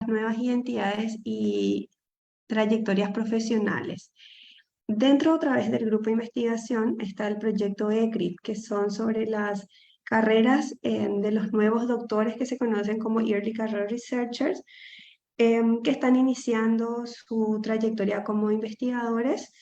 nuevas identidades y trayectorias profesionales. Dentro otra vez del grupo de investigación está el proyecto ECRIT, que son sobre las carreras de los nuevos doctores que se conocen como Early Career Researchers, que están iniciando su trayectoria como investigadores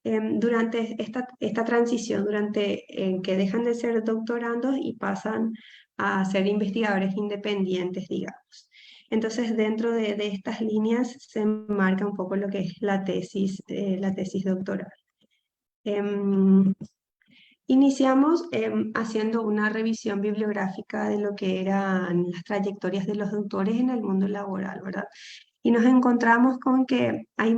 durante esta transición, durante que dejan de ser doctorandos y pasan a ser investigadores independientes, digamos. Entonces, dentro de estas líneas se marca un poco lo que es la tesis doctoral. Iniciamos haciendo una revisión bibliográfica de lo que eran las trayectorias de los doctores en el mundo laboral, ¿verdad? Y nos encontramos con que hay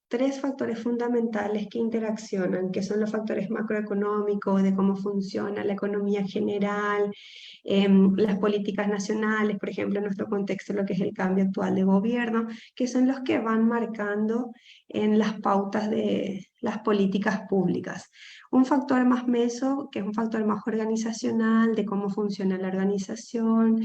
tres factores fundamentales que interaccionan, que son los factores macroeconómicos, de cómo funciona la economía general, las políticas nacionales, por ejemplo, en nuestro contexto, lo que es el cambio actual de gobierno, que son los que van marcando en las pautas de las políticas públicas. Un factor más meso, que es un factor más organizacional, de cómo funciona la organización.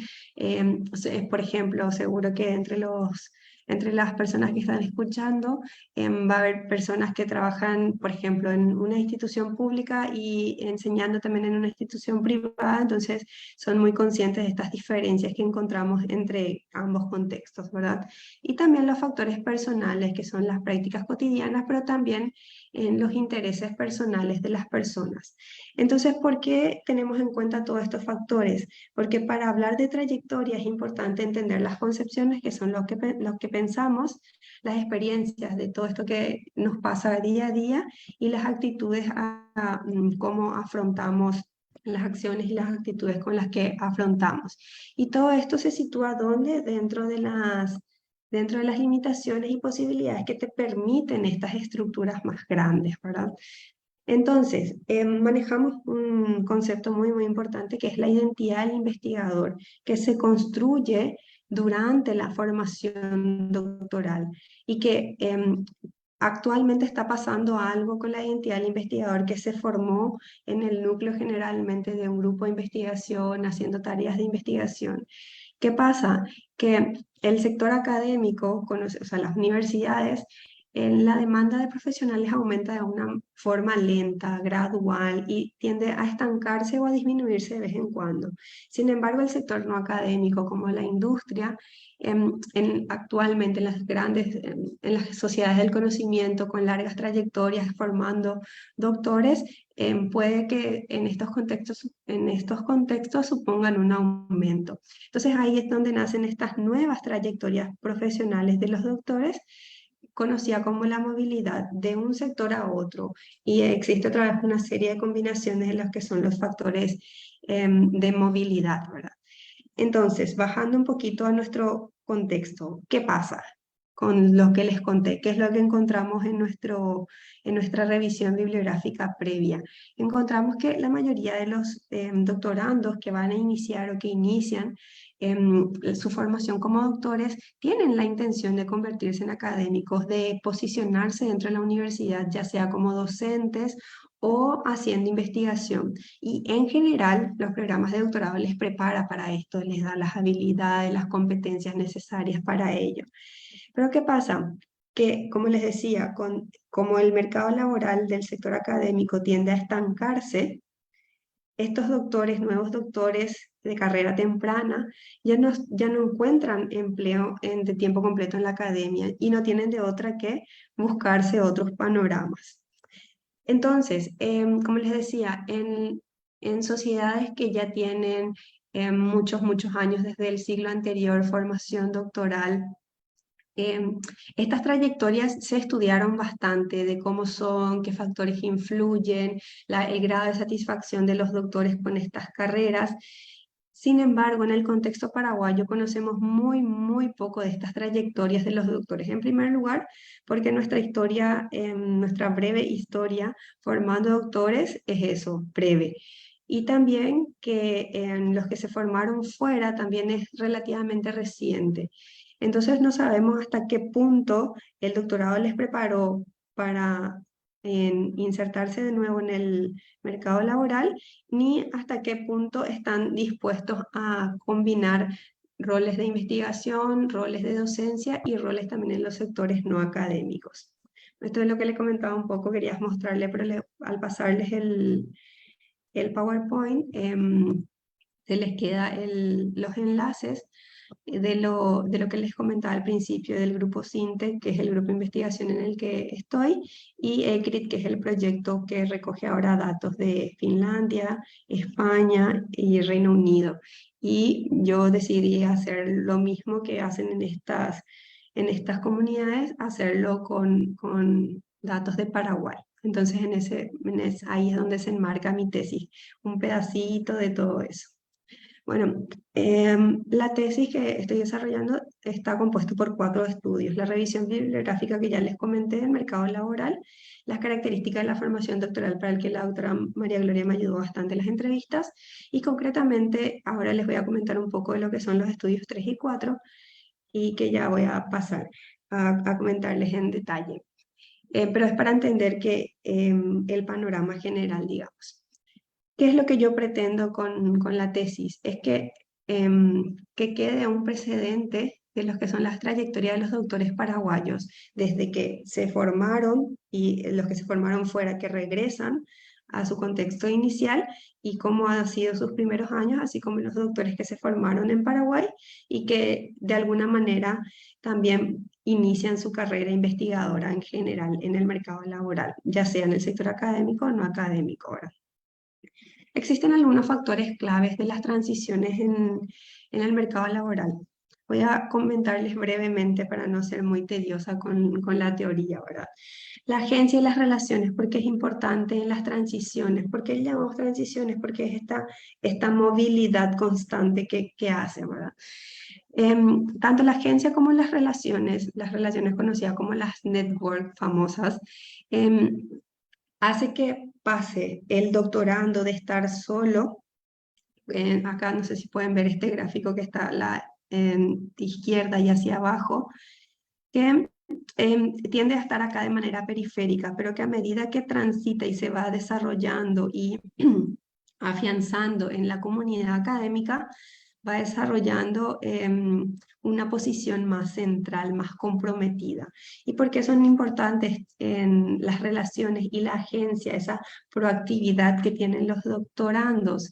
Por ejemplo, seguro que entre las personas que están escuchando, va a haber personas que trabajan, por ejemplo, en una institución pública y enseñando también en una institución privada, entonces son muy conscientes de estas diferencias que encontramos entre ambos contextos, ¿verdad? Y también los factores personales, que son las prácticas cotidianas, pero también en los intereses personales de las personas. Entonces, ¿por qué tenemos en cuenta todos estos factores? Porque para hablar de trayectoria es importante entender las concepciones, que son lo que pensamos, las experiencias de todo esto que nos pasa día a día y las actitudes cómo afrontamos las acciones y las actitudes con las que afrontamos. Y todo esto se sitúa ¿dónde? Dentro de las limitaciones y posibilidades que te permiten estas estructuras más grandes, ¿verdad? Entonces, manejamos un concepto muy, muy importante que es la identidad del investigador, que se construye durante la formación doctoral y que actualmente está pasando algo con la identidad del investigador que se formó en el núcleo generalmente de un grupo de investigación, haciendo tareas de investigación. ¿Qué pasa? Que el sector académico, o sea, las universidades, la demanda de profesionales aumenta de una forma lenta, gradual y tiende a estancarse o a disminuirse de vez en cuando. Sin embargo, el sector no académico, como la industria, actualmente en las en las sociedades del conocimiento con largas trayectorias formando doctores, puede que en estos contextos supongan un aumento. Entonces ahí es donde nacen estas nuevas trayectorias profesionales de los doctores, conocida como la movilidad de un sector a otro. Y existe otra vez una serie de combinaciones de los que son los factores de movilidad, ¿verdad? Entonces, bajando un poquito a nuestro contexto, ¿qué pasa con lo que les conté? ¿Qué es lo que encontramos en nuestra revisión bibliográfica previa? Encontramos que la mayoría de los doctorandos que van a iniciar o que inician su formación como doctores tienen la intención de convertirse en académicos, de posicionarse dentro de la universidad, ya sea como docentes o haciendo investigación. Y en general, los programas de doctorado les prepara para esto, les da las habilidades, las competencias necesarias para ello. Pero ¿qué pasa? Que, como les decía, como el mercado laboral del sector académico tiende a estancarse, estos doctores, nuevos doctores de carrera temprana, ya no encuentran empleo de tiempo completo en la academia y no tienen de otra que buscarse otros panoramas. Entonces, como les decía, en sociedades que ya tienen muchos años desde el siglo anterior, formación doctoral, estas trayectorias se estudiaron bastante de cómo son, qué factores influyen, el grado de satisfacción de los doctores con estas carreras. Sin embargo, en el contexto paraguayo conocemos muy poco de estas trayectorias de los doctores. En primer lugar, porque nuestra historia, nuestra breve historia formando doctores es eso, breve. Y también que en los que se formaron fuera también es relativamente reciente. Entonces no sabemos hasta qué punto el doctorado les preparó para insertarse de nuevo en el mercado laboral, ni hasta qué punto están dispuestos a combinar roles de investigación, roles de docencia y roles también en los sectores no académicos. Esto es lo que le comentaba un poco, quería mostrarle, pero al pasarles el PowerPoint, se les queda los enlaces de lo que les comentaba al principio del grupo SINTEC, que es el grupo de investigación en el que estoy, y ECRIT, que es el proyecto que recoge ahora datos de Finlandia, España y Reino Unido. Y yo decidí hacer lo mismo que hacen en estas comunidades, hacerlo con datos de Paraguay. Entonces, ahí es donde se enmarca mi tesis, un pedacito de todo eso. Bueno, la tesis que estoy desarrollando está compuesta por 4 estudios: la revisión bibliográfica que ya les comenté del mercado laboral, las características de la formación doctoral, para el que la doctora María Gloria me ayudó bastante en las entrevistas, y concretamente ahora les voy a comentar un poco de lo que son los estudios 3 y 4 y que ya voy a pasar a comentarles en detalle. Pero es para entender el panorama general, digamos. ¿Qué es lo que yo pretendo con la tesis? Es que quede un precedente de lo que son las trayectorias de los doctores paraguayos, desde que se formaron y los que se formaron fuera, que regresan a su contexto inicial y cómo han sido sus primeros años, así como los doctores que se formaron en Paraguay y que de alguna manera también inician su carrera investigadora en general en el mercado laboral, ya sea en el sector académico o no académico, ¿verdad? Existen algunos factores claves de las transiciones en el mercado laboral. Voy a comentarles brevemente para no ser muy tediosa con la teoría, ¿verdad? La agencia y las relaciones, porque es importante en las transiciones. ¿Por qué llamamos transiciones? Porque es esta movilidad constante que hace, ¿verdad? Tanto la agencia como las relaciones conocidas como las network famosas, em, hace que pase el doctorando de estar solo. Acá no sé si pueden ver este gráfico que está en izquierda y hacia abajo, que tiende a estar acá de manera periférica, pero que a medida que transita y se va desarrollando y afianzando en la comunidad académica, va desarrollando una posición más central, más comprometida. ¿Y por qué son importantes en las relaciones y la agencia, esa proactividad que tienen los doctorandos?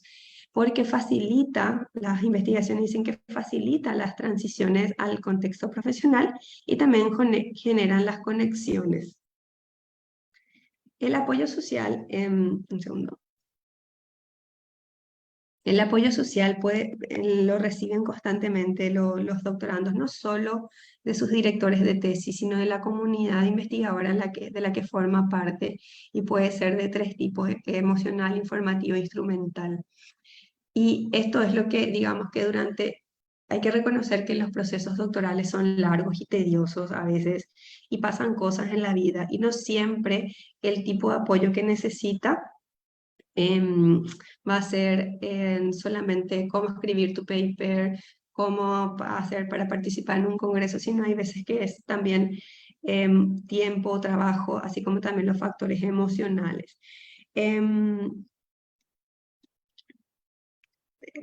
Porque facilita, las investigaciones dicen que facilita las transiciones al contexto profesional y también generan las conexiones. El apoyo social, un segundo. El apoyo social lo reciben constantemente los doctorandos, no solo de sus directores de tesis, sino de la comunidad investigadora de la que forma parte, y puede ser de 3 tipos: emocional, informativo e instrumental. Y esto es lo que, digamos que hay que reconocer que los procesos doctorales son largos y tediosos a veces, y pasan cosas en la vida, y no siempre el tipo de apoyo que necesita va a ser solamente cómo escribir tu paper, cómo hacer para participar en un congreso, sino hay veces que es también tiempo, trabajo, así como también los factores emocionales.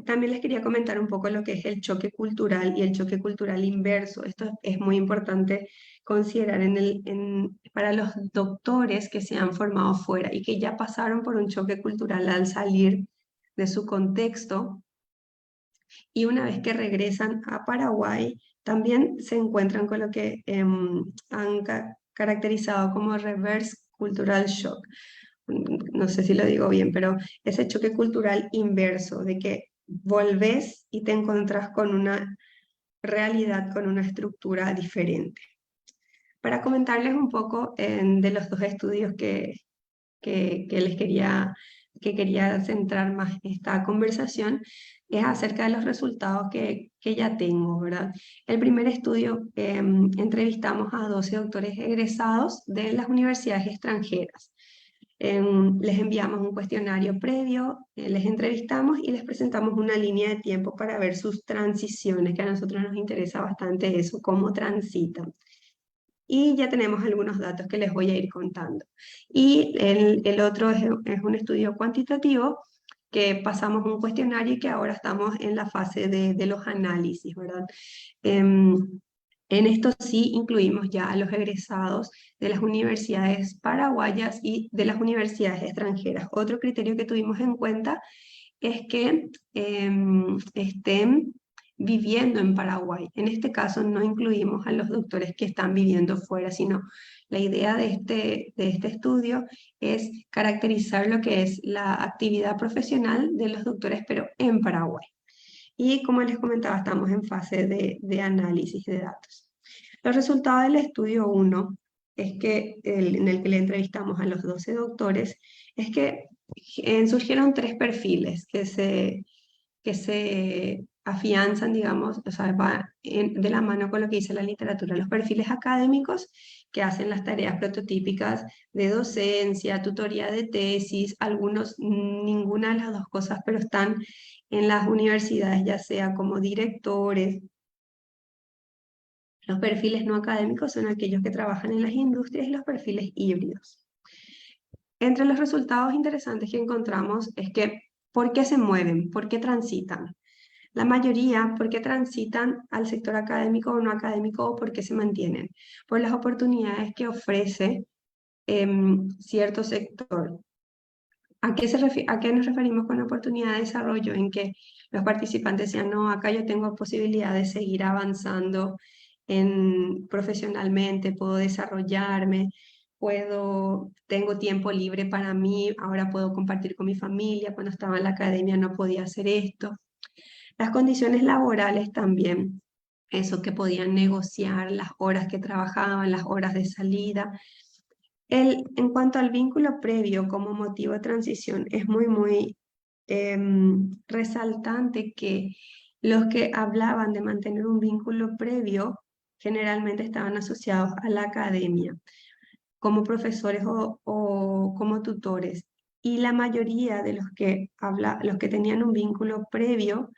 También les quería comentar un poco lo que es el choque cultural y el choque cultural inverso. Esto es muy importante considerar para los doctores que se han formado fuera y que ya pasaron por un choque cultural al salir de su contexto, y una vez que regresan a Paraguay también se encuentran con lo que han caracterizado como reverse cultural shock. No sé si lo digo bien, pero ese choque cultural inverso, de que volvés y te encontrás con una realidad, con una estructura diferente. Para comentarles un poco de los 2 estudios que quería centrar más esta conversación, es acerca de los resultados que ya tengo, ¿verdad? El primer estudio, entrevistamos a 12 doctores egresados de las universidades extranjeras. Les enviamos un cuestionario previo, les entrevistamos y les presentamos una línea de tiempo para ver sus transiciones, que a nosotros nos interesa bastante eso, cómo transitan. Y ya tenemos algunos datos que les voy a ir contando. Y el otro es un estudio cuantitativo que pasamos un cuestionario y que ahora estamos en la fase de los análisis, ¿verdad? Em, en esto sí incluimos ya a los egresados de las universidades paraguayas y de las universidades extranjeras. Otro criterio que tuvimos en cuenta es que estén viviendo en Paraguay. En este caso no incluimos a los doctores que están viviendo fuera, sino la idea de este estudio es caracterizar lo que es la actividad profesional de los doctores, pero en Paraguay. Y como les comentaba, estamos en fase de análisis de datos. Los resultados del estudio 1 es que en el que le entrevistamos a los 12 doctores, es que surgieron tres perfiles que se afianzan, digamos, o sea, de la mano con lo que dice la literatura. Los perfiles académicos que hacen las tareas prototípicas de docencia, tutoría de tesis, algunos ninguna de las dos cosas, pero están en las universidades, ya sea como directores. Los perfiles no académicos son aquellos que trabajan en las industrias y los perfiles híbridos. Entre los resultados interesantes que encontramos es que, ¿por qué se mueven? ¿Por qué transitan? La mayoría, ¿por qué transitan al sector académico o no académico o por qué se mantienen? Por las oportunidades que ofrece cierto sector. ¿A qué nos referimos con oportunidad de desarrollo? En que los participantes decían, no, acá yo tengo posibilidad de seguir avanzando profesionalmente, puedo desarrollarme, tengo tiempo libre para mí, ahora puedo compartir con mi familia, cuando estaba en la academia no podía hacer esto. Las condiciones laborales también, eso que podían negociar, las horas que trabajaban, las horas de salida. En cuanto al vínculo previo como motivo de transición, es muy resaltante que los que hablaban de mantener un vínculo previo generalmente estaban asociados a la academia, como profesores o como tutores. Y la mayoría de los que tenían un vínculo previo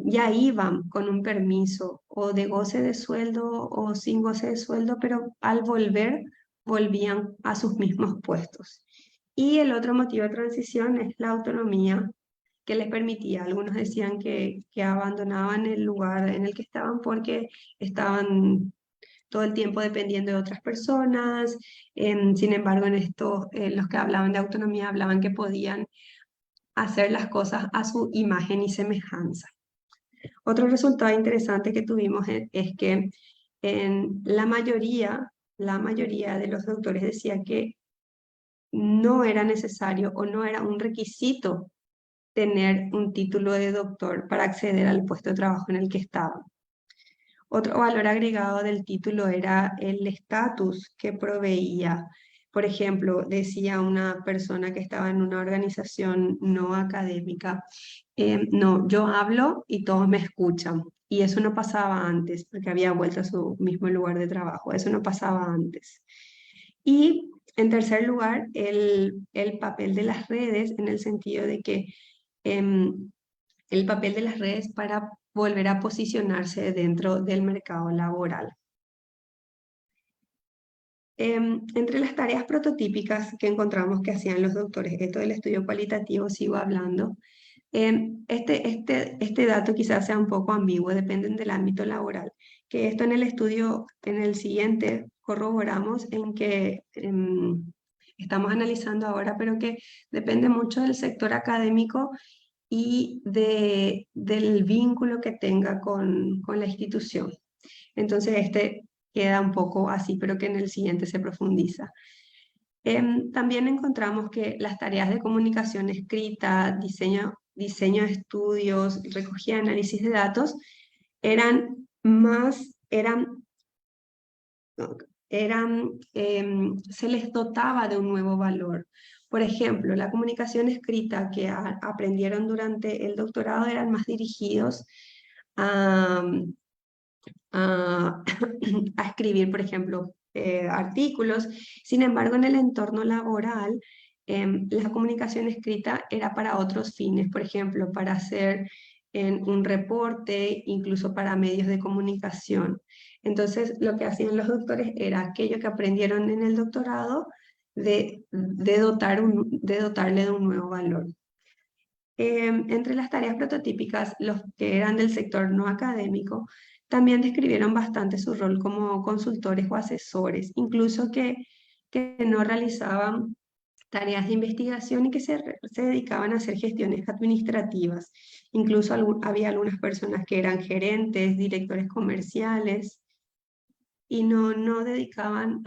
ya iban con un permiso o de goce de sueldo o sin goce de sueldo, pero al volver volvían a sus mismos puestos. Y el otro motivo de transición es la autonomía que les permitía. Algunos decían que abandonaban el lugar en el que estaban porque estaban todo el tiempo dependiendo de otras personas. Sin embargo, en esto, los que hablaban de autonomía hablaban que podían hacer las cosas a su imagen y semejanza. Otro resultado interesante que tuvimos es que en la mayoría de los doctores decía que no era necesario o no era un requisito tener un título de doctor para acceder al puesto de trabajo en el que estaban. Otro valor agregado del título era el estatus que proveía. Por ejemplo, decía una persona que estaba en una organización no académica, no, yo hablo y todos me escuchan. Y eso no pasaba antes, porque había vuelto a su mismo lugar de trabajo. Eso no pasaba antes. Y en tercer lugar, el papel de las redes en el sentido de que em, el papel de las redes para volver a posicionarse dentro del mercado laboral. Entre las tareas prototípicas que encontramos que hacían los doctores, esto del estudio cualitativo sigo hablando, este dato quizás sea un poco ambiguo, depende del ámbito laboral, que esto en el estudio, en el siguiente, corroboramos en que estamos analizando ahora, pero que depende mucho del sector académico y del vínculo que tenga con la institución. Entonces, este queda un poco así, pero que en el siguiente se profundiza. También encontramos que las tareas de comunicación escrita, diseño de estudios, recogida y análisis de datos se les dotaba de un nuevo valor. Por ejemplo, la comunicación escrita que aprendieron durante el doctorado eran más dirigidos a, a, a escribir, por ejemplo, artículos. Sin embargo, en el entorno laboral, la comunicación escrita era para otros fines, por ejemplo, para hacer un reporte, incluso para medios de comunicación. Entonces, lo que hacían los doctores era aquello que aprendieron en el doctorado de dotarle de un nuevo valor. Entre las tareas prototípicas, los que eran del sector no académico también describieron bastante su rol como consultores o asesores, incluso que no realizaban tareas de investigación y que se dedicaban a hacer gestiones administrativas. Incluso había algunas personas que eran gerentes, directores comerciales y no se dedicaban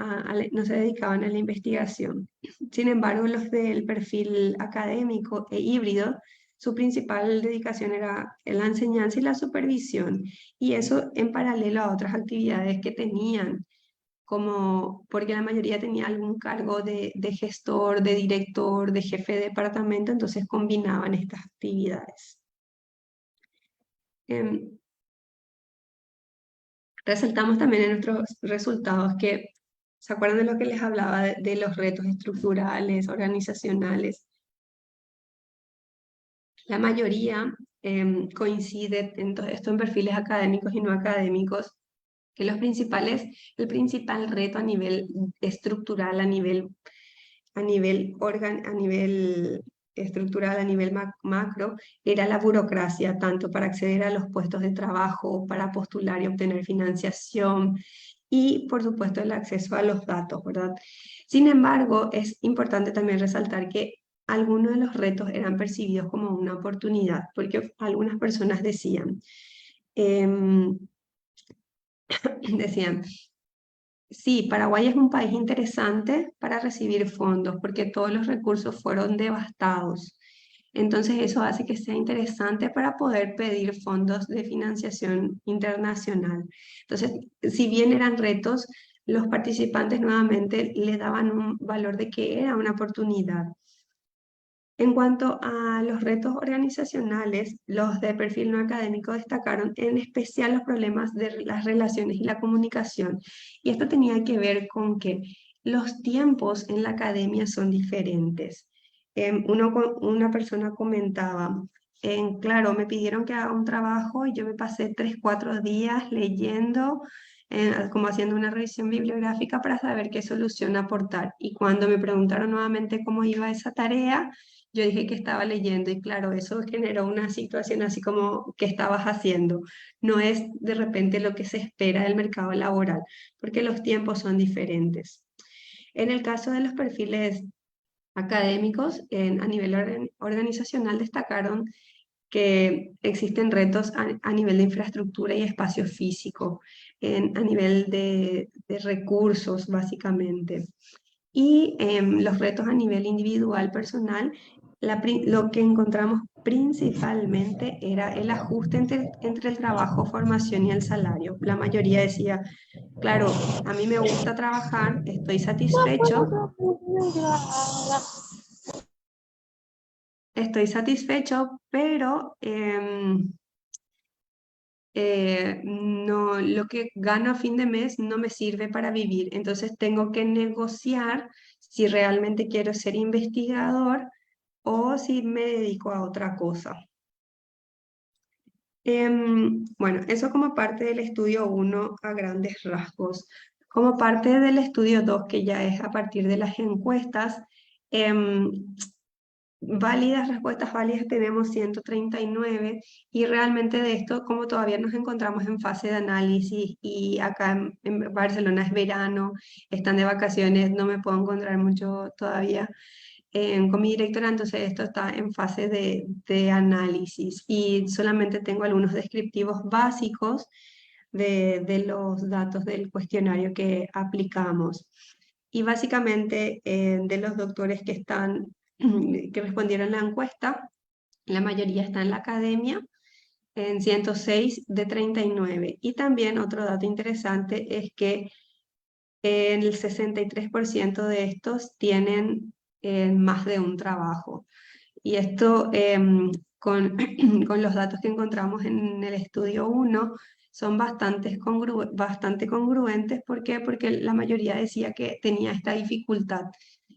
a la investigación. Sin embargo, los del perfil académico e híbrido, su principal dedicación era la enseñanza y la supervisión, y eso en paralelo a otras actividades que tenían, como porque la mayoría tenía algún cargo de gestor, de director, de jefe de departamento, entonces combinaban estas actividades. Em, Resaltamos también en nuestros resultados que, ¿se acuerdan de lo que les hablaba de los retos estructurales, organizacionales? La mayoría coincide en todo esto en perfiles académicos y no académicos, que el principal reto a nivel estructural, a nivel estructural, a nivel macro, era la burocracia, tanto para acceder a los puestos de trabajo, para postular y obtener financiación y, por supuesto, el acceso a los datos, ¿verdad? Sin embargo, es importante también resaltar que algunos de los retos eran percibidos como una oportunidad, porque algunas personas em, decían, sí, Paraguay es un país interesante para recibir fondos porque todos los recursos fueron devastados. Entonces eso hace que sea interesante para poder pedir fondos de financiación internacional. Entonces, si bien eran retos, los participantes nuevamente le daban un valor de que era una oportunidad. En cuanto a los retos organizacionales, los de perfil no académico destacaron en especial los problemas de las relaciones y la comunicación. Y esto tenía que ver con que los tiempos en la academia son diferentes. Una persona comentaba, claro, me pidieron que haga un trabajo y yo me pasé 3, 4 días leyendo, como haciendo una revisión bibliográfica para saber qué solución aportar. Y cuando me preguntaron nuevamente cómo iba esa tarea, yo dije que estaba leyendo y claro, eso generó una situación así como ¿qué estabas haciendo? No es de repente lo que se espera del mercado laboral, porque los tiempos son diferentes. En el caso de los perfiles académicos, a nivel organizacional destacaron que existen retos a nivel de infraestructura y espacio físico, a nivel de recursos, básicamente. Y los retos a nivel individual, personal, lo que encontramos principalmente era el ajuste entre el trabajo, formación y el salario. La mayoría decía, claro, a mí me gusta trabajar, estoy satisfecho, pero no, lo que gano a fin de mes no me sirve para vivir. Entonces tengo que negociar si realmente quiero ser investigador o si me dedico a otra cosa. Bueno, eso como parte del estudio 1 a grandes rasgos. Como parte del estudio 2 que ya es a partir de las encuestas, em, respuestas válidas tenemos 139 y realmente de esto, como todavía nos encontramos en fase de análisis y acá en Barcelona es verano, están de vacaciones, no me puedo encontrar mucho todavía con mi directora, entonces esto está en fase de análisis y solamente tengo algunos descriptivos básicos de los datos del cuestionario que aplicamos. Y básicamente de los doctores que respondieron la encuesta, la mayoría está en la academia, en 106 de 39. Y también otro dato interesante es que el 63% de estos tienen más de un trabajo. Y esto con, con los datos que encontramos en el estudio 1 son bastante congruentes. ¿Por qué? Porque la mayoría decía que tenía esta dificultad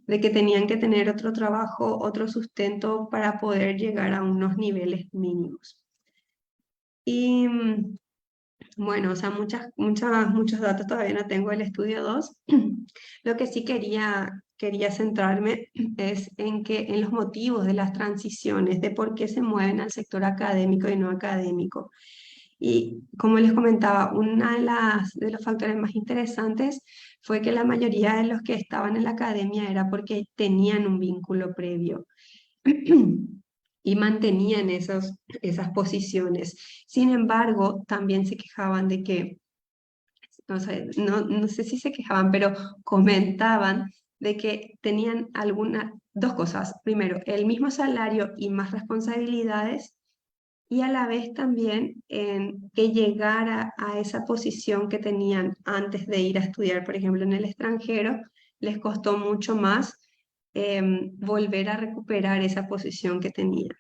de que tenían que tener otro trabajo, otro sustento para poder llegar a unos niveles mínimos. Y Bueno, o sea, muchos datos todavía no tengo del estudio 2. Lo que sí quería centrarme es en en los motivos de las transiciones, de por qué se mueven al sector académico y no académico. Y como les comentaba, uno de los factores más interesantes fue que la mayoría de los que estaban en la academia era porque tenían un vínculo previo y mantenían esas posiciones. Sin embargo, también se quejaban de que, no sé si se quejaban, pero comentaban de que tenían dos cosas. Primero, el mismo salario y más responsabilidades, y a la vez también en que llegara a esa posición que tenían antes de ir a estudiar, por ejemplo, en el extranjero, les costó mucho más volver a recuperar esa posición que tenían.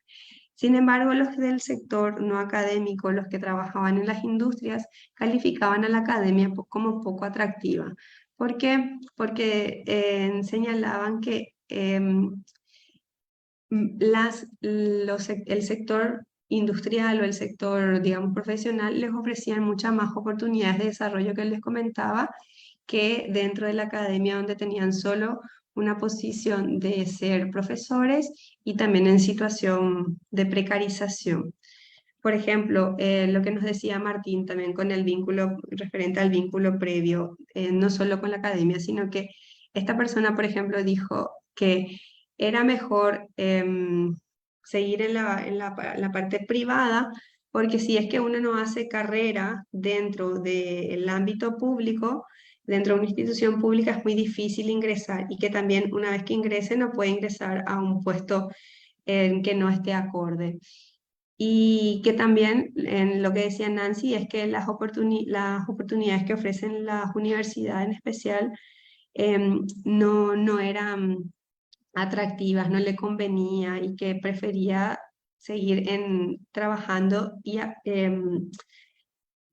Sin embargo, los del sector no académico, los que trabajaban en las industrias, calificaban a la academia como poco atractiva. ¿Por qué? Porque señalaban que el sector industrial o el sector, digamos, profesional les ofrecían muchas más oportunidades de desarrollo que les comentaba que dentro de la academia donde tenían solo una posición de ser profesores y también en situación de precarización. Por ejemplo, lo que nos decía Martín también con el vínculo, referente al vínculo previo, no solo con la academia, sino que esta persona, por ejemplo, dijo que era mejor seguir en la parte privada, porque si es que uno no hace carrera dentro del ámbito público, dentro de una institución pública es muy difícil ingresar y que también una vez que ingrese no puede ingresar a un puesto en que no esté acorde. Y que también en lo que decía Nancy es que las oportunidades que ofrecen las universidades en especial no eran atractivas, no le convenía y que prefería seguir trabajando y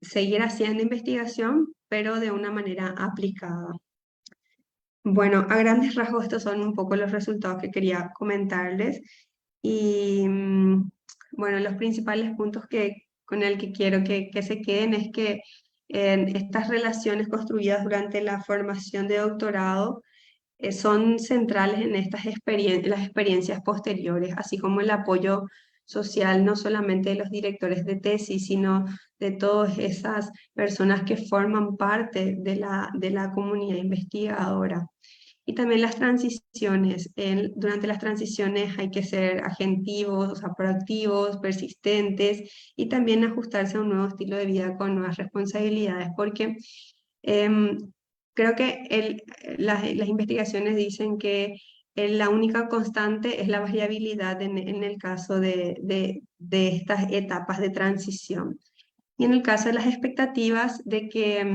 seguir haciendo investigación, pero de una manera aplicada. Bueno, a grandes rasgos estos son un poco los resultados que quería comentarles. Y bueno, los principales puntos con el que quiero que se queden es que estas relaciones construidas durante la formación de doctorado son centrales en las experiencias posteriores, así como el apoyo social, no solamente de los directores de tesis, sino de todas esas personas que forman parte de la comunidad investigadora. Y también las transiciones. Durante las transiciones hay que ser agentivos, o sea, proactivos, persistentes y también ajustarse a un nuevo estilo de vida con nuevas responsabilidades, porque em, creo que las investigaciones dicen que la única constante es la variabilidad en el caso de estas etapas de transición. Y en el caso de las expectativas de que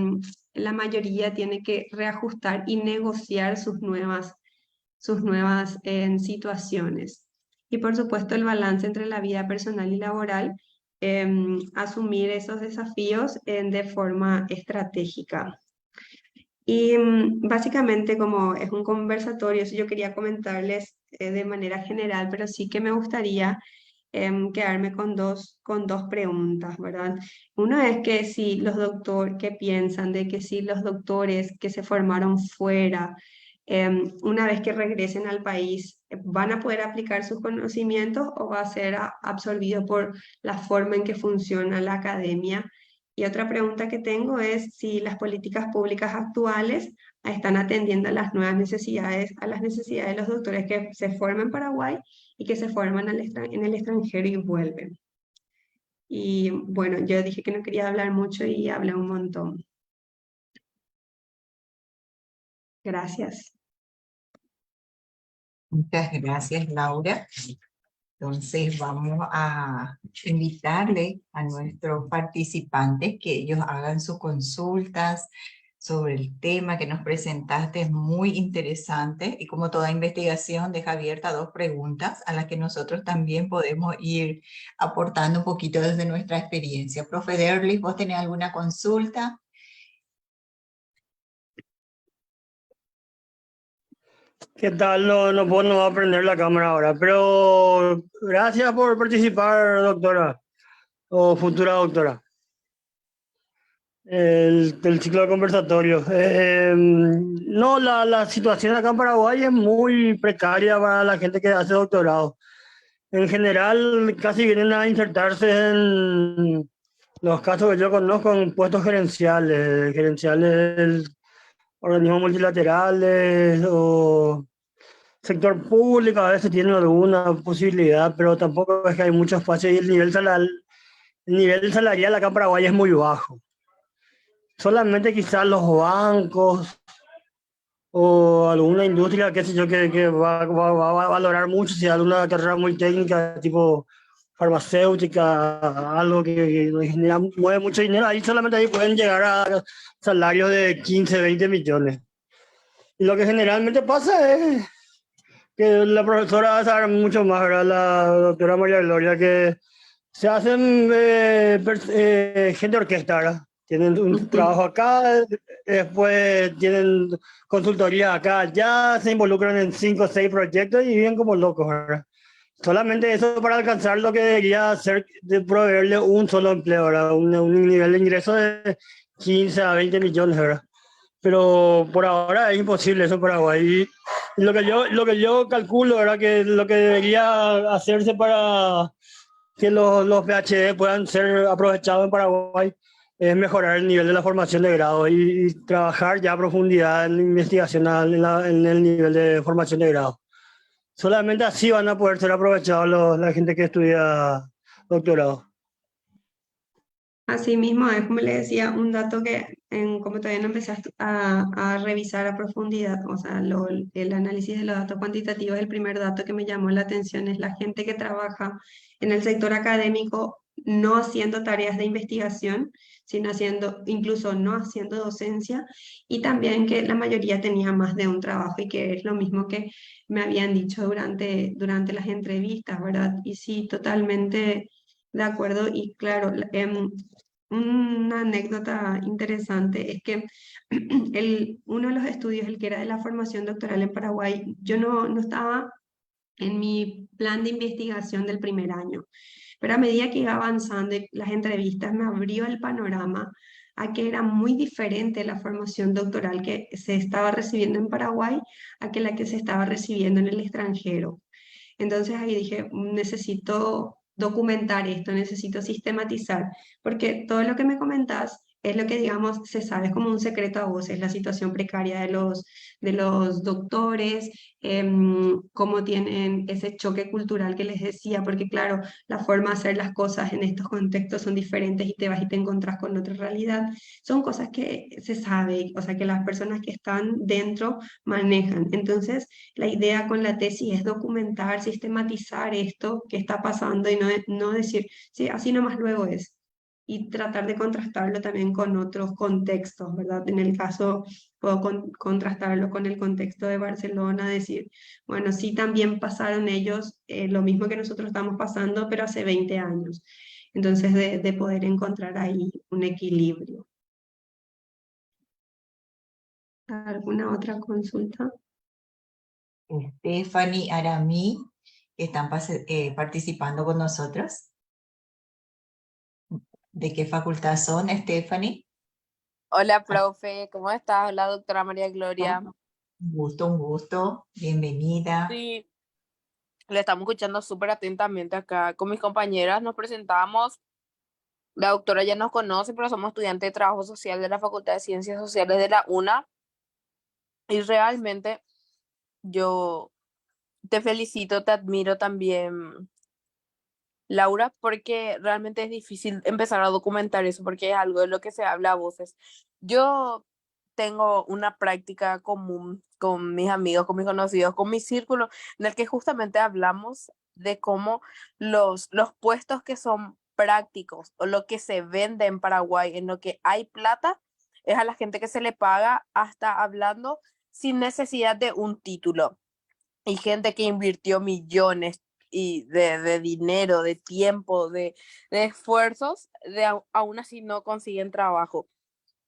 la mayoría tiene que reajustar y negociar sus nuevas situaciones. Y por supuesto el balance entre la vida personal y laboral, asumir esos desafíos de forma estratégica. Y básicamente como es un conversatorio, eso yo quería comentarles de manera general, pero sí que me gustaría quedarme con dos preguntas, ¿verdad? Una es que si los doctores, ¿qué piensan de que si los doctores que se formaron fuera, una vez que regresen al país, van a poder aplicar sus conocimientos o va a ser absorbido por la forma en que funciona la academia? Y otra pregunta que tengo es si las políticas públicas actuales están atendiendo a las nuevas necesidades, a las necesidades de los doctores que se forman en Paraguay y que se forman en el extranjero y vuelven. Y bueno, yo dije que no quería hablar mucho y hablé un montón. Gracias. Muchas gracias, Laura. Entonces vamos a invitarle a nuestros participantes que ellos hagan sus consultas sobre el tema que nos presentaste. Es muy interesante y como toda investigación deja abierta dos preguntas a las que nosotros también podemos ir aportando un poquito desde nuestra experiencia. Profe Derlis, ¿vos tenés alguna consulta? ¿Qué tal? No va a prender la cámara ahora, pero gracias por participar, doctora o futura doctora. el ciclo de conversatorio. No, la situación acá en Paraguay es muy precaria para la gente que hace doctorado. En general, casi vienen a insertarse en los casos que yo conozco en puestos gerenciales, organismos multilaterales o sector público, a veces tienen alguna posibilidad, pero tampoco es que hay mucho espacio y el nivel salarial acá en Paraguay es muy bajo. Solamente quizás los bancos o alguna industria, qué sé yo, que va a valorar mucho si hay alguna carrera muy técnica, tipo farmacéutica, algo que mueve mucho dinero, ahí solamente ahí pueden llegar a salarios de 15, 20 millones. Y lo que generalmente pasa es que la profesora va a saber mucho más, ¿verdad? La doctora María Gloria, que se hacen gente de orquesta, ¿verdad? Tienen un trabajo acá, después tienen consultoría acá, allá, se involucran en 5 o 6 proyectos y viven como locos, ¿verdad? Solamente eso para alcanzar lo que debería ser de proveerle un solo empleo, ¿verdad? Un nivel de ingreso de 15 a 20 millones, ¿verdad? Pero por ahora es imposible eso en Paraguay. Y lo que yo calculo, ¿verdad? Que lo que debería hacerse para que los PhD puedan ser aprovechados en Paraguay es mejorar el nivel de la formación de grado y trabajar ya a profundidad en la investigación en el nivel de formación de grado. Solamente así van a poder ser aprovechados la gente que estudia doctorado. Así mismo es, como le decía, un dato que como todavía no empecé a revisar a profundidad, o sea, el análisis de los datos cuantitativos, el primer dato que me llamó la atención es la gente que trabaja en el sector académico no haciendo tareas de investigación, sino haciendo, incluso no haciendo docencia, y también que la mayoría tenía más de un trabajo y que es lo mismo que me habían dicho durante las entrevistas, ¿verdad? Y sí, totalmente de acuerdo, y claro, una anécdota interesante es que uno de los estudios, el que era de la formación doctoral en Paraguay, yo no estaba en mi plan de investigación del primer año, pero a medida que iba avanzando y las entrevistas me abrió el panorama a que era muy diferente la formación doctoral que se estaba recibiendo en Paraguay a que la que se estaba recibiendo en el extranjero. Entonces ahí dije, necesito documentar esto, necesito sistematizar, porque todo lo que me comentás es lo que, digamos, se sabe, es como un secreto a voces, la situación precaria de los doctores, cómo tienen ese choque cultural que les decía, porque claro, la forma de hacer las cosas en estos contextos son diferentes y te vas y te encontrás con otra realidad. Son cosas que se sabe, o sea, que las personas que están dentro manejan. Entonces, la idea con la tesis es documentar, sistematizar esto que está pasando y no decir, sí, así nomás luego es. Y tratar de contrastarlo también con otros contextos, ¿verdad? En el caso, puedo contrastarlo con el contexto de Barcelona, decir, bueno, sí, también pasaron ellos lo mismo que nosotros estamos pasando, pero hace 20 años. Entonces, de poder encontrar ahí un equilibrio. ¿Alguna otra consulta? Stephanie, Aramí, que están participando con nosotros. ¿De qué facultad son, Stephanie? Hola, profe, ¿cómo estás? Hola, doctora María Gloria. Un gusto, bienvenida. Sí, le estamos escuchando súper atentamente acá con mis compañeras. Nos presentamos. La doctora ya nos conoce, pero somos estudiantes de trabajo social de la Facultad de Ciencias Sociales de la UNA. Y realmente yo te felicito, te admiro también, Laura, porque realmente es difícil empezar a documentar eso, porque es algo de lo que se habla a voces. Yo tengo una práctica común con mis amigos, con mis conocidos, con mi círculo, en el que justamente hablamos de cómo los puestos que son prácticos o lo que se vende en Paraguay, en lo que hay plata, es a la gente que se le paga hasta hablando sin necesidad de un título. Y gente que invirtió millones de dinero, de tiempo, de esfuerzos, aún así no consiguen trabajo.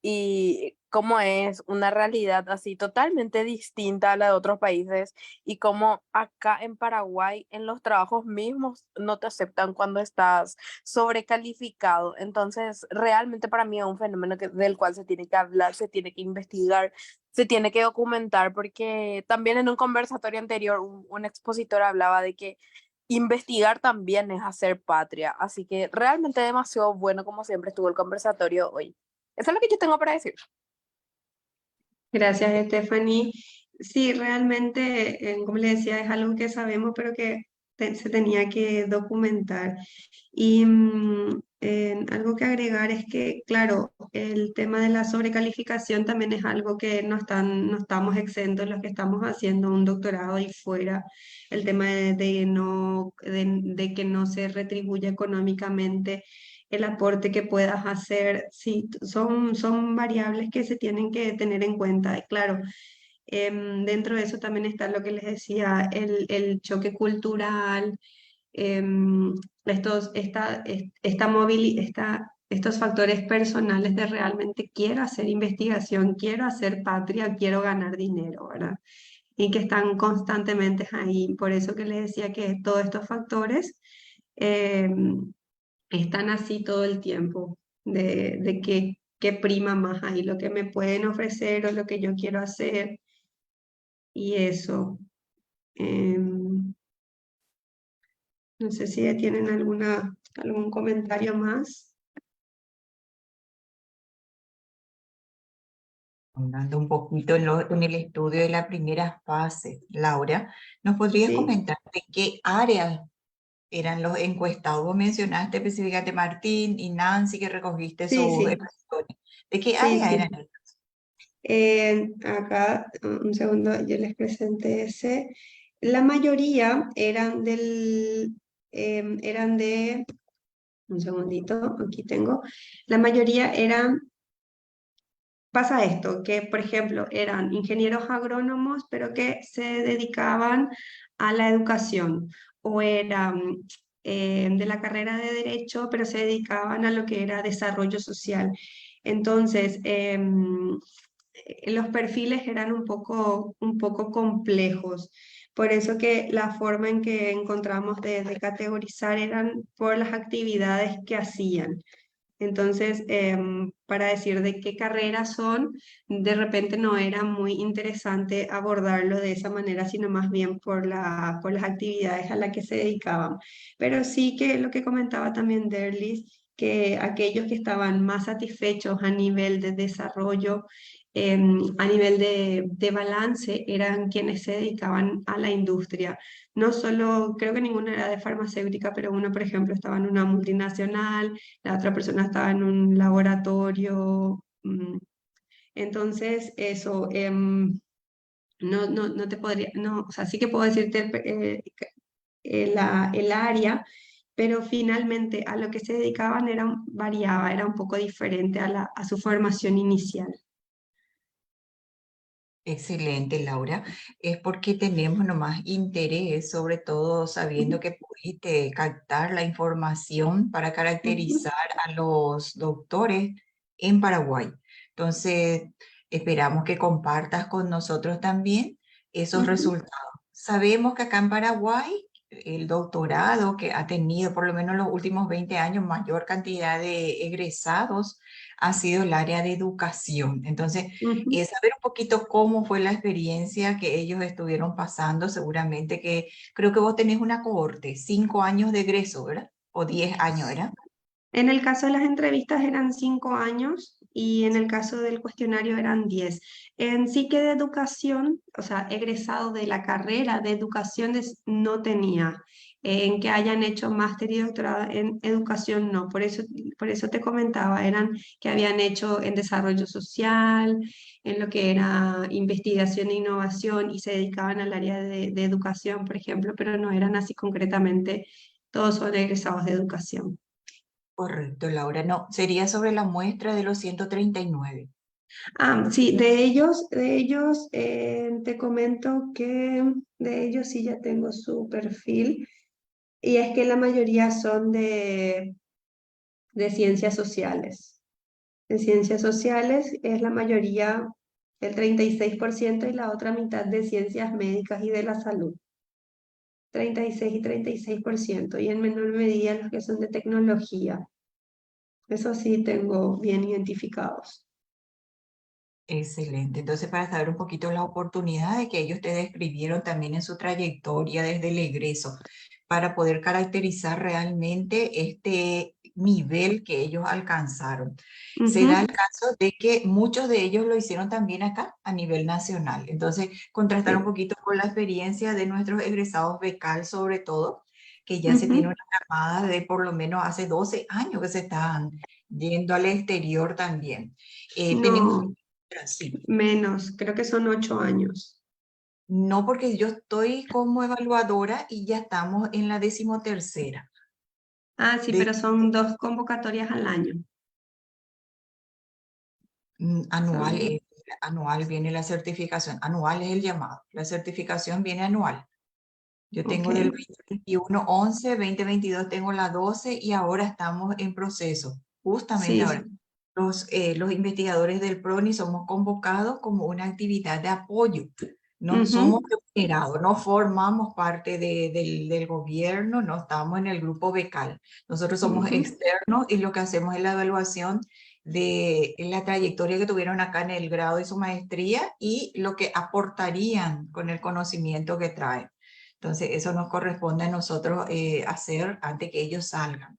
y cómo es una realidad así totalmente distinta a la de otros países y cómo acá en Paraguay en los trabajos mismos no te aceptan cuando estás sobrecalificado. Entonces, realmente para mí es un fenómeno del cual se tiene que hablar, se tiene que investigar, se tiene que documentar, porque también en un conversatorio anterior un expositor hablaba de que investigar también es hacer patria. Así que realmente demasiado bueno como siempre estuvo el conversatorio hoy. Eso es lo que yo tengo para decir. Gracias, Stephanie. Sí, realmente, como le decía, es algo que sabemos, pero que se tenía que documentar. Y algo que agregar es que, claro, el tema de la sobrecalificación también es algo que no estamos exentos los que estamos haciendo un doctorado y fuera. El tema de que no se retribuye económicamente el aporte que puedas hacer, sí, son variables que se tienen que tener en cuenta. Y claro, dentro de eso también está lo que les decía, el choque cultural, em, estos factores personales de realmente quiero hacer investigación, quiero hacer patria, quiero ganar dinero, ¿verdad? Y que están constantemente ahí. Por eso que les decía que todos estos factores em, están así todo el tiempo, de qué prima más ahí, lo que me pueden ofrecer o lo que yo quiero hacer y eso. Em, no sé si tienen algún comentario más. Hablando un poquito en el estudio de la primera fase, Laura, ¿nos podrías Sí, comentar de qué áreas eran los encuestados? Vos mencionaste específicamente Martín y Nancy que recogiste sí, sus sí, evaluaciones. ¿De qué sí, área eran? sí. Acá, un segundo, yo les presenté ese. La mayoría eran de, un segundito, aquí tengo. La mayoría eran. Pasa esto, que por ejemplo eran ingenieros agrónomos, pero que se dedicaban a la educación, o eran de la carrera de derecho, pero se dedicaban a lo que era desarrollo social. Entonces, los perfiles eran un poco complejos. Por eso que la forma en que encontramos de categorizar eran por las actividades que hacían. Entonces, para decir de qué carreras son, de repente no era muy interesante abordarlo de esa manera, sino más bien por las actividades a las que se dedicaban. Pero sí que lo que comentaba también Derlis, que aquellos que estaban más satisfechos a nivel de desarrollo, a nivel de balance, eran quienes se dedicaban a la industria. No solo, creo que ninguna era de farmacéutica, pero uno, por ejemplo, estaba en una multinacional, la otra persona estaba en un laboratorio. Entonces, eso, no te podría, no, o sea, sí que puedo decirte el área, pero finalmente a lo que se dedicaban variaba, era un poco diferente a su formación inicial. Excelente, Laura. Es porque tenemos nomás interés, sobre todo sabiendo Ujú, que pudiste captar la información para ujú, caracterizar a los doctores en Paraguay. Entonces, esperamos que compartas con nosotros también esos ujú. resultados. Sabemos que acá en Paraguay, el doctorado que ha tenido por lo menos los últimos 20 años mayor cantidad de egresados ha sido el área de educación. Entonces, Ujú. saber un poquito cómo fue la experiencia que ellos estuvieron pasando, seguramente que creo que vos tenés una cohorte, 5 años de egreso, ¿verdad? O 10 años, ¿verdad? En el caso de las entrevistas eran 5 años y en el caso del cuestionario eran 10. En sí que de educación, o sea, egresado de la carrera de educación no tenía. En que hayan hecho máster y doctorado en educación, no. Por eso te comentaba, eran que habían hecho en desarrollo social, en lo que era investigación e innovación y se dedicaban al área de educación, por ejemplo, pero no eran así concretamente, todos son egresados de educación. Correcto, Laura. No, sería sobre la muestra de los 139. Sí, de ellos te comento que de ellos sí ya tengo su perfil y es que la mayoría son de ciencias sociales. En ciencias sociales es la mayoría, el 36%, y la otra mitad de ciencias médicas y de la salud. 36 y 36%, y en menor medida los que son de tecnología. Eso sí tengo bien identificados. Excelente. Entonces, para saber un poquito las oportunidades que ellos te describieron también en su trayectoria desde el egreso, para poder caracterizar realmente este nivel que ellos alcanzaron. Se da el Ujú, caso de que muchos de ellos lo hicieron también acá a nivel nacional. Entonces, contrastar un sí, poquito con la experiencia de nuestros egresados becal, sobre todo, que ya se tiene ujú. una camada de por lo menos hace 12 años que se están yendo al exterior también. Tenemos No, Brasil. menos, creo que son 8 años. No, porque yo estoy como evaluadora y ya estamos en la 13ª. Ah, sí, De, pero son 2 convocatorias al año. anual, Son, anual viene la certificación. Anual es el llamado. La certificación viene anual. Yo ok. tengo del 2021, 11, 2022 tengo la 12 y ahora estamos en proceso. Justamente Sí, ahora. sí. Los investigadores del PRONI somos convocados como una actividad de apoyo. No somos Ujú, remunerados, no formamos parte del gobierno, no estamos en el grupo becal. Nosotros somos ujú. externos y lo que hacemos es la evaluación de la trayectoria que tuvieron acá en el grado y su maestría y lo que aportarían con el conocimiento que traen. Entonces, eso nos corresponde a nosotros hacer antes que ellos salgan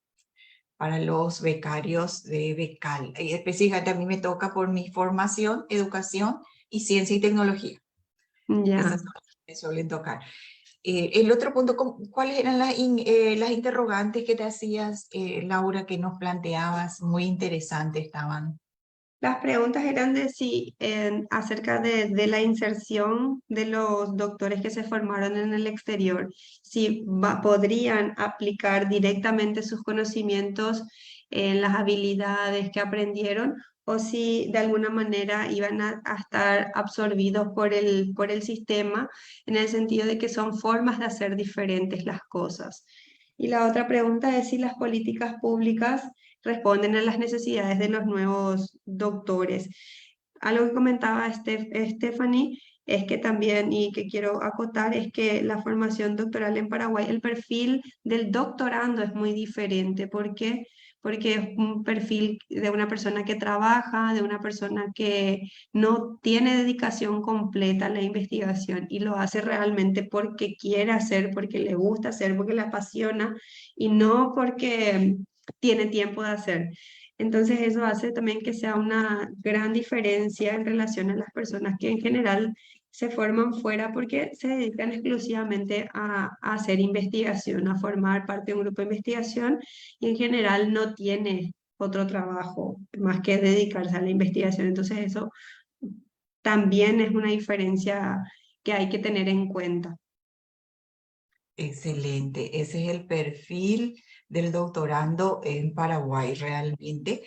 para los becarios de becal. Y específicamente a mí me toca por mi formación, educación y ciencia y tecnología. Ya. Esas son las que me suelen tocar. El otro punto, ¿cuáles eran las interrogantes que te hacías, Laura, que nos planteabas? Muy interesantes estaban. Las preguntas eran de si acerca de la inserción de los doctores que se formaron en el exterior, si podrían aplicar directamente sus conocimientos en las habilidades que aprendieron, o si de alguna manera iban a estar absorbidos por el sistema, en el sentido de que son formas de hacer diferentes las cosas. Y la otra pregunta es si las políticas públicas responden a las necesidades de los nuevos doctores. Algo que comentaba Stephanie es que también, y que quiero acotar, es que la formación doctoral en Paraguay, el perfil del doctorando es muy diferente. ¿Por qué? Porque es un perfil de una persona que trabaja, de una persona que no tiene dedicación completa a la investigación y lo hace realmente porque quiere hacer, porque le gusta hacer, porque le apasiona, y no porque tiene tiempo de hacer. Entonces eso hace también que sea una gran diferencia en relación a las personas que en general se forman fuera porque se dedican exclusivamente a hacer investigación, a formar parte de un grupo de investigación, y en general no tiene otro trabajo más que dedicarse a la investigación. Entonces eso también es una diferencia que hay que tener en cuenta. Excelente, ese es el perfil del doctorando en Paraguay. Realmente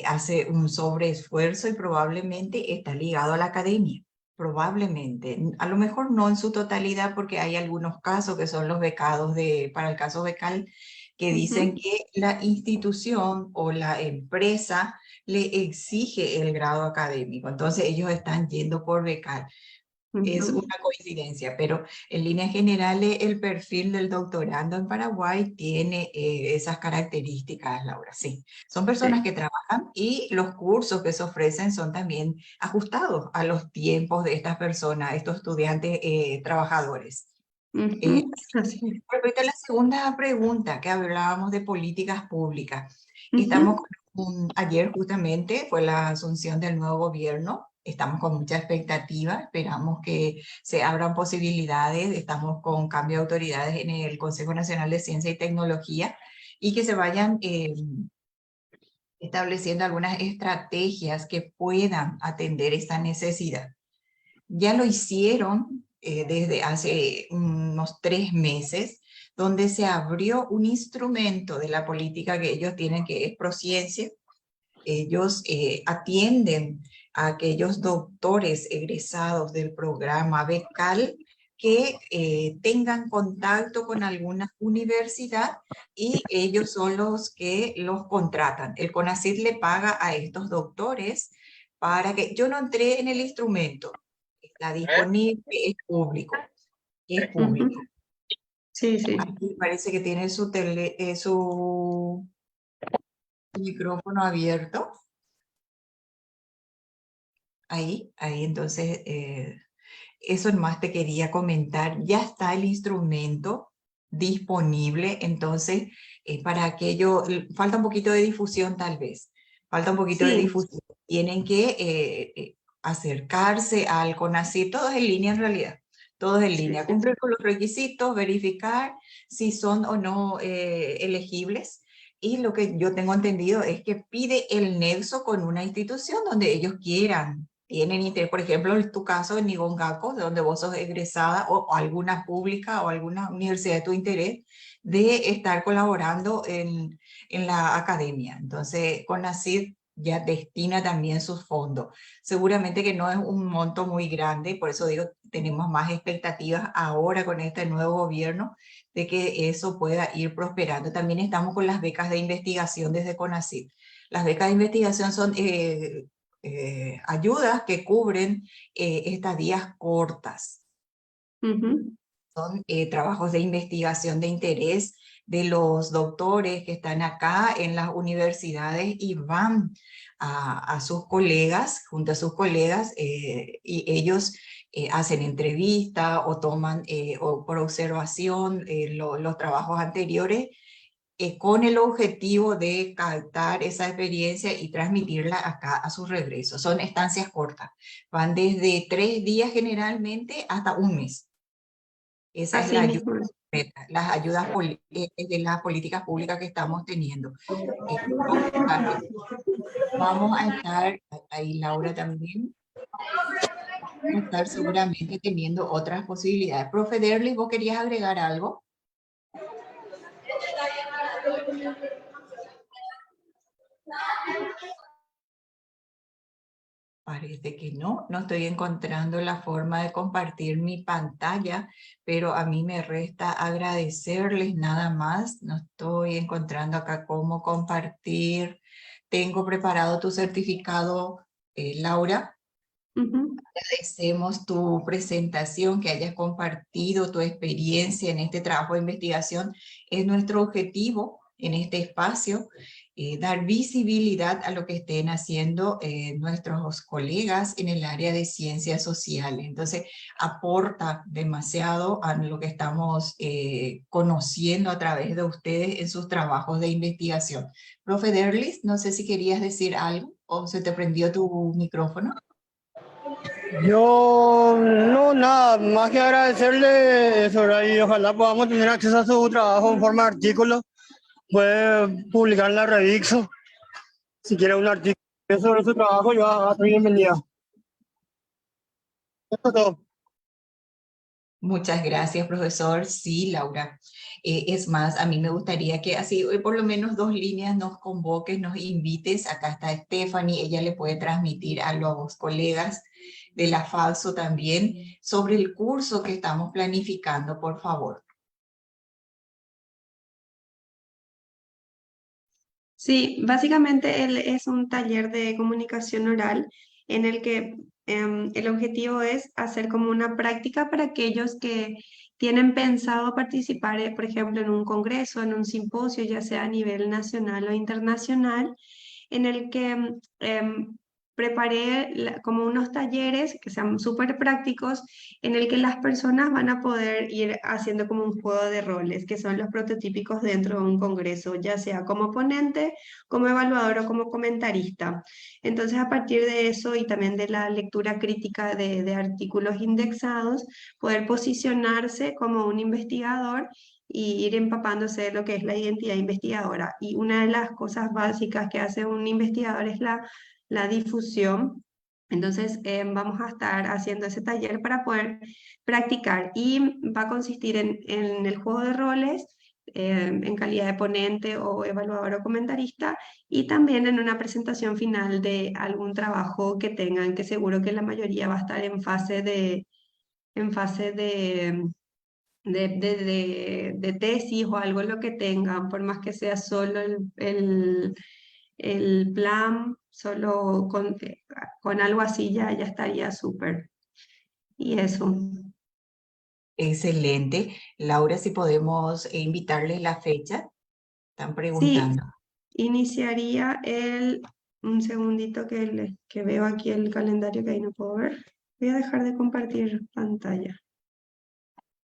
hace un sobreesfuerzo y probablemente está ligado a la academia. Probablemente, a lo mejor no en su totalidad, porque hay algunos casos que son los becados para el caso becal, que dicen Ujú, que la institución o la empresa le exige el grado académico. Entonces ellos están yendo por becal. Es ujú. una coincidencia, pero en líneas generales el perfil del doctorando en Paraguay tiene esas características, Laura. Sí, son personas que Sí. trabajan y los cursos que se ofrecen son también ajustados a los tiempos de estas personas, estos estudiantes trabajadores. Eh, Ujú, así es. Respecto a la segunda pregunta que hablábamos de políticas públicas, estamos Ujú, ayer justamente fue la asunción del nuevo gobierno, estamos con mucha expectativa, esperamos que se abran posibilidades, estamos con cambio de autoridades en el Consejo Nacional de Ciencia y Tecnología y que se vayan estableciendo algunas estrategias que puedan atender esta necesidad. Ya lo hicieron desde hace unos 3 meses, donde se abrió un instrumento de la política que ellos tienen, que es Prociencia. Ellos atienden a aquellos doctores egresados del programa Becal que tengan contacto con alguna universidad y ellos son los que los contratan. El CONACYT le paga a estos doctores para que... Yo no entré en el instrumento, está disponible, es público, es público. Ujú. Sí, sí. Aquí parece que tiene su micrófono abierto. Ahí, entonces, eso nomás te quería comentar. Ya está el instrumento disponible, entonces, para aquello, falta un poquito de difusión tal vez. Falta un poquito de Sí, difusión. Tienen que acercarse al CONACYT, todo es en línea en realidad. Todo es en sí, línea. sí. Cumplir con los requisitos, verificar si son o no elegibles. Y lo que yo tengo entendido es que pide el nexo con una institución donde ellos quieran. Tienen interés, por ejemplo, en tu caso en Nigongaco, de donde vos sos egresada, o alguna pública o alguna universidad de tu interés, de estar colaborando en la academia. Entonces, CONACYT ya destina también sus fondos. Seguramente que no es un monto muy grande, por eso digo, tenemos más expectativas ahora con este nuevo gobierno de que eso pueda ir prosperando. También estamos con las becas de investigación desde CONACYT. Las becas de investigación son ayudas que cubren estadías cortas. Ujú. Son trabajos de investigación de interés de los doctores que están acá en las universidades y van a sus colegas, junto a sus colegas, y ellos hacen entrevista o toman o por observación los trabajos anteriores con el objetivo de captar esa experiencia y transmitirla acá a su regreso. Son estancias cortas, van desde 3 días generalmente hasta un mes. Esa es Así la ayuda, mismo. las ayudas de las políticas públicas que estamos teniendo. Vamos a estar, ahí Laura también, vamos a estar seguramente teniendo otras posibilidades. Profe Derlis, ¿vos querías agregar algo? Parece que no, no estoy encontrando la forma de compartir mi pantalla, pero a mí me resta agradecerles nada más. No estoy encontrando acá cómo compartir. Tengo preparado tu certificado, Laura. Ujú. Agradecemos tu presentación, que hayas compartido tu experiencia en este trabajo de investigación. Es nuestro objetivo en este espacio, dar visibilidad a lo que estén haciendo nuestros colegas en el área de ciencias sociales. Entonces, aporta demasiado a lo que estamos conociendo a través de ustedes en sus trabajos de investigación. Profe Derlis, no sé si querías decir algo o se te prendió tu micrófono. Yo no, nada más que agradecerle eso, ¿verdad? Y ojalá podamos tener acceso a su trabajo en forma de artículo. Puede publicar en la Revixo. Si quiere un artículo sobre su trabajo, yo estoy bienvenida. Eso es todo. Muchas gracias, profesor. Sí, Laura. Es más, a mí me gustaría que así por lo menos 2 líneas nos convoques, nos invites. Acá está Stephanie, ella le puede transmitir a los colegas de la FALSO también sobre el curso que estamos planificando, por favor. Sí, básicamente él es un taller de comunicación oral en el que el objetivo es hacer como una práctica para aquellos que tienen pensado participar, por ejemplo, en un congreso, en un simposio, ya sea a nivel nacional o internacional, en el que preparé como unos talleres que sean súper prácticos, en el que las personas van a poder ir haciendo como un juego de roles, que son los prototípicos dentro de un congreso, ya sea como ponente, como evaluador o como comentarista. Entonces, a partir de eso y también de la lectura crítica de artículos indexados, poder posicionarse como un investigador y ir empapándose de lo que es la identidad investigadora. Y una de las cosas básicas que hace un investigador es la difusión. Entonces, vamos a estar haciendo ese taller para poder practicar y va a consistir en el juego de roles en calidad de ponente o evaluador o comentarista y también en una presentación final de algún trabajo que tengan, que seguro que la mayoría va a estar en fase en fase de tesis o algo lo que tengan, por más que sea solo el plan, solo con algo así ya estaría súper. Y eso. Excelente. Laura, si podemos invitarles la fecha, están Sí, preguntando. iniciaría un segundito que veo aquí el calendario que ahí no puedo ver. Voy a dejar de compartir pantalla.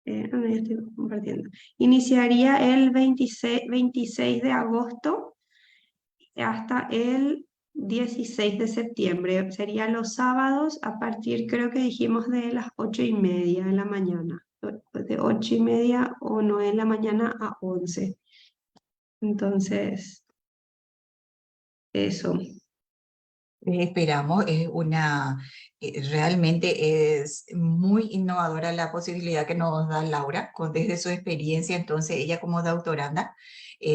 No, ya estoy compartiendo. Iniciaría el 26 de agosto hasta el 16 de septiembre. Serían los sábados a partir, creo que dijimos, de las 8:30 de la mañana. De 8:30 o 9 de la mañana a 11. Entonces, eso. Esperamos, realmente es muy innovadora la posibilidad que nos da Laura desde su experiencia. Entonces ella como doctoranda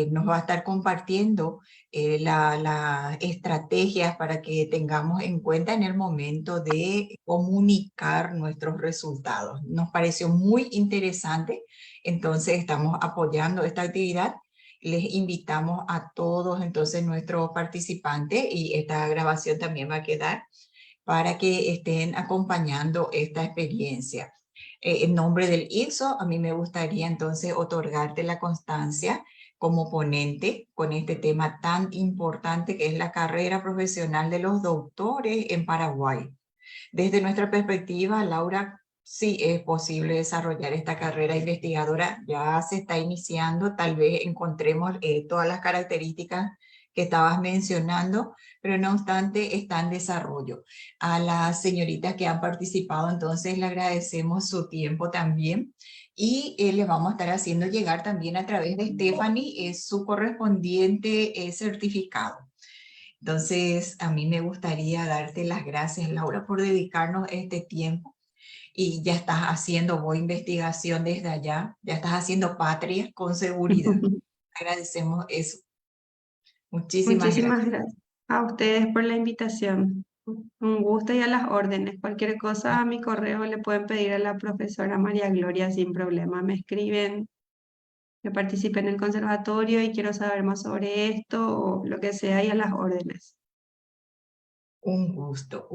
nos va a estar compartiendo las estrategias para que tengamos en cuenta en el momento de comunicar nuestros resultados. Nos pareció muy interesante, entonces estamos apoyando esta actividad. Les invitamos a todos entonces nuestros participantes, y esta grabación también va a quedar para que estén acompañando esta experiencia. En nombre del IRSO, a mí me gustaría entonces otorgarte la constancia como ponente con este tema tan importante que es la carrera profesional de los doctores en Paraguay. Desde nuestra perspectiva, Laura, sí es posible desarrollar esta carrera investigadora, ya se está iniciando, tal vez encontremos todas las características que estabas mencionando, pero no obstante está en desarrollo. A las señoritas que han participado, entonces le agradecemos su tiempo también, y les vamos a estar haciendo llegar también a través de Stephanie su correspondiente certificado. Entonces, a mí me gustaría darte las gracias, Laura, por dedicarnos este tiempo. Y ya estás haciendo vos investigación desde allá, ya estás haciendo patria con seguridad. Agradecemos eso. Muchísimas Muchísimas gracias. gracias a ustedes por la invitación. Un gusto y a las órdenes. Cualquier cosa a mi correo le pueden pedir a la profesora María Gloria sin problema. Me escriben que participe en el conservatorio y quiero saber más sobre esto o lo que sea y a las órdenes. Un gusto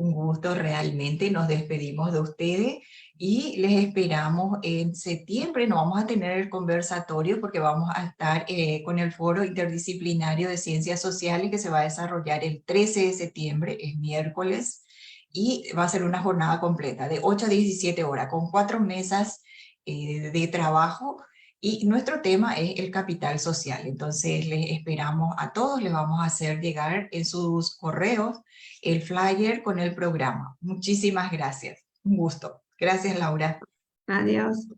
realmente. Nos despedimos de ustedes y les esperamos en septiembre. No vamos a tener el conversatorio porque vamos a estar con el Foro Interdisciplinario de Ciencias Sociales que se va a desarrollar el 13 de septiembre, es miércoles, y va a ser una jornada completa de 8 a 17 horas con 4 mesas de trabajo. Y nuestro tema es el capital social. Entonces les esperamos a todos, les vamos a hacer llegar en sus correos el flyer con el programa. Muchísimas gracias. Un gusto. Gracias, Laura. Adiós.